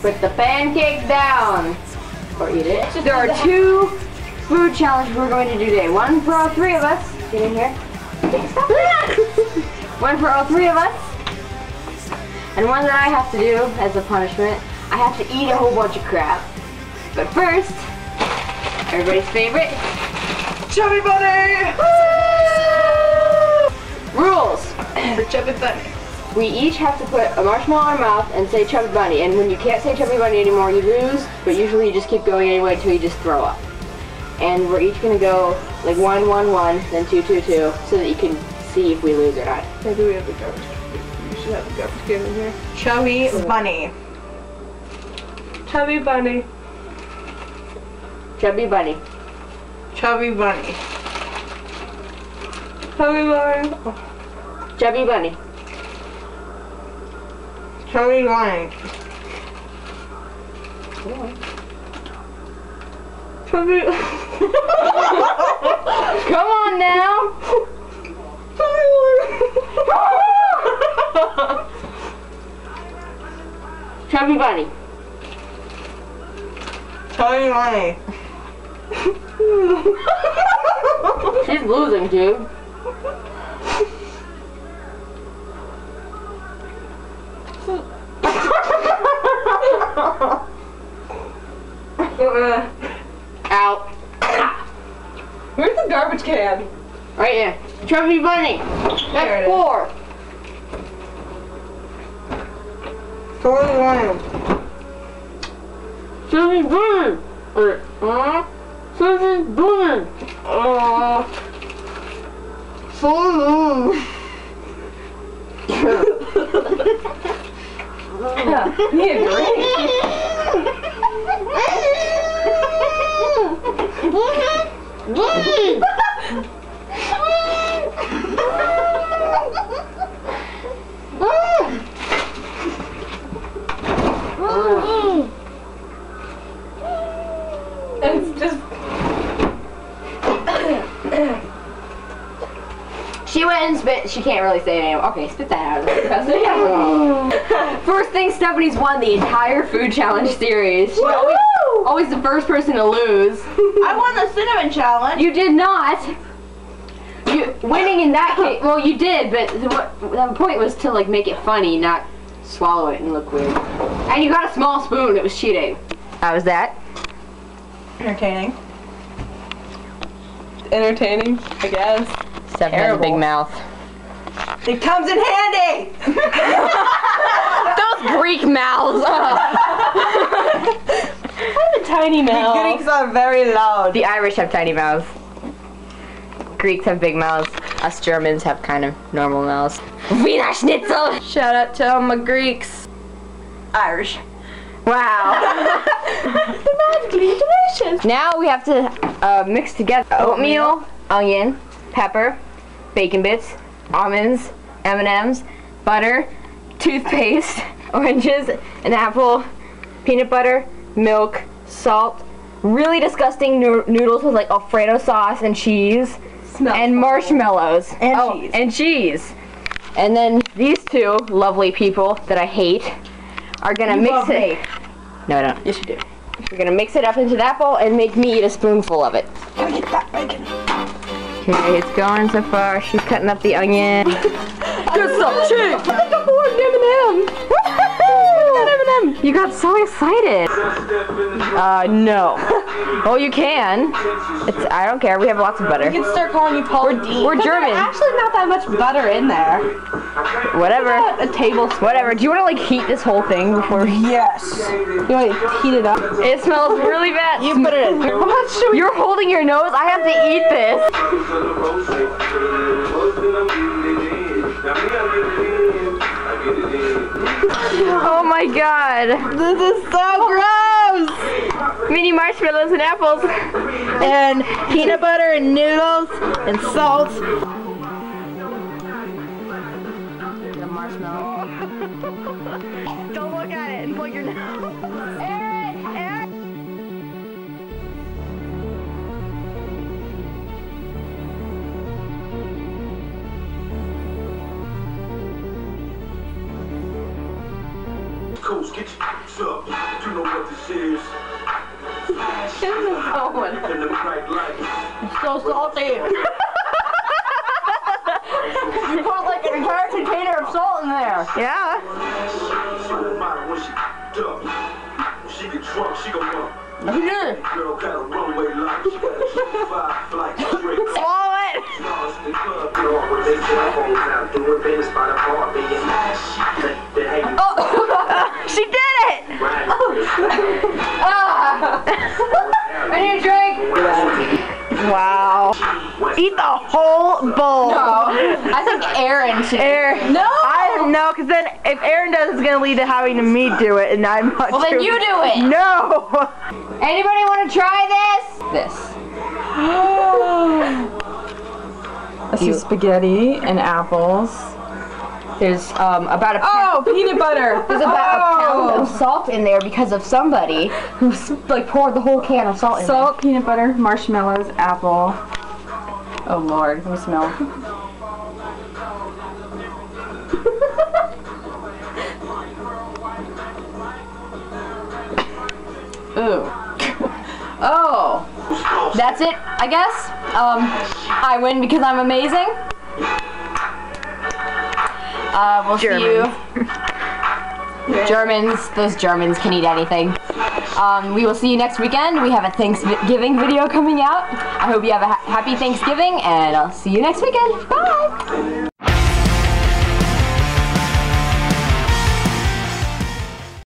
Put the pancake down. Or eat it. There are 2 food challenges we're going to do today. One for all 3 of us. Get in here. One for all 3 of us. And one that I have to do as a punishment. I have to eat a whole bunch of crap. But first, everybody's favorite, Chubby Bunny! Woo! Rules for Chubby Bunny. We each have to put a marshmallow in our mouth and say Chubby Bunny. And when you can't say Chubby Bunny anymore, you lose. But usually you just keep going anyway until you just throw up. And we're each gonna go like 1, 1, 1, then 2, 2, 2, so that you can see if we lose or not. Maybe we have the garbage. We should have the garbage can in here. Chubby Bunny. Chubby Bunny. Chubby Bunny. Chubby Bunny. Chubby Bunny. Chubby Bunny. Chubby Bunny. Chubby. Come on now. Chubby Bunny. Chubby Bunny. She's losing, dude. Out. Where's the garbage can? Right here. Chubby Bunny. There it That's is. 4. Chubby Bunny. Chubby Bunny. Chubby Bunny. Need a drink. It's just. She went and spit. She can't really say it anymore. Okay, spit that out. First thing, Stephanie's won the entire food challenge series. She's always the first person to lose. I won the cinnamon challenge. You did not. Winning in that case, well, you did, but the point was to like make it funny, not swallow it and look weird. And you got a small spoon. It was cheating. How was that? Entertaining. Entertaining, I guess. Steph has a big mouth. It comes in handy. Those Greek mouths. I have a tiny mouth. Greeks are very loud. The Irish have tiny mouths. Greeks have big mouths. Us Germans have kind of normal mouths. Wiener Schnitzel! Shout out to all my Greeks. Irish. Wow. Magically delicious. Now we have to mix together oatmeal, onion, pepper, bacon bits, almonds, M&Ms, butter, toothpaste, oranges, an apple, peanut butter, milk, salt, really disgusting noodles with like Alfredo sauce and cheese, and marshmallows. And cheese. And cheese. And then these 2 lovely people that I hate are gonna mix it. No, I don't. Yes, you do. We're gonna mix it up into that bowl and make me eat a spoonful of it. Let me get that bacon. Okay, it's going so far. She's cutting up the onion. Get some cheese! I got more M&M! You got so excited. No. Oh, you can. I don't care. We have lots of butter. You can start calling me Paula Dean. We're German. There's actually not that much butter in there. Whatever. A tablespoon. Whatever. Do you want to like heat this whole thing before? Yes. You want to heat it up? It smells really bad. You put it in. How much should we? You're holding your nose. I have to eat this. Oh my god. This is so gross. Mini marshmallows and apples. And peanut butter and noodles and salt. The marshmallow. Don't look at it and plug your nose. Aaron! Aaron! Coast, get your up. You know what this is. It's so salty. You put like an entire container of salt in there. Yeah. She get drunk, she gon' run. You did. Girl got a runway like she got a 5 flight straight. Swallow it. Oh, She did it. I need a drink. Wow. Eat the whole bowl. No, I think Aaron should. Aaron. No. No, because then if Aaron does, it's gonna lead to having me do it, and I'm not. Well, then you do it. No. Anybody want to try this? This is spaghetti and apples. There's about a pound. Oh, peanut butter. There's about a pound of salt in there because of somebody who like poured the whole can of salt in Salt, peanut butter, marshmallows, apple. Oh Lord, let me smell. Ooh. Oh. there. That's it, I guess. I win because I'm amazing. We'll see you. Germans, those Germans can eat anything. We will see you next weekend. We have a Thanksgiving video coming out. I hope you have a happy Thanksgiving, and I'll see you next weekend. Bye!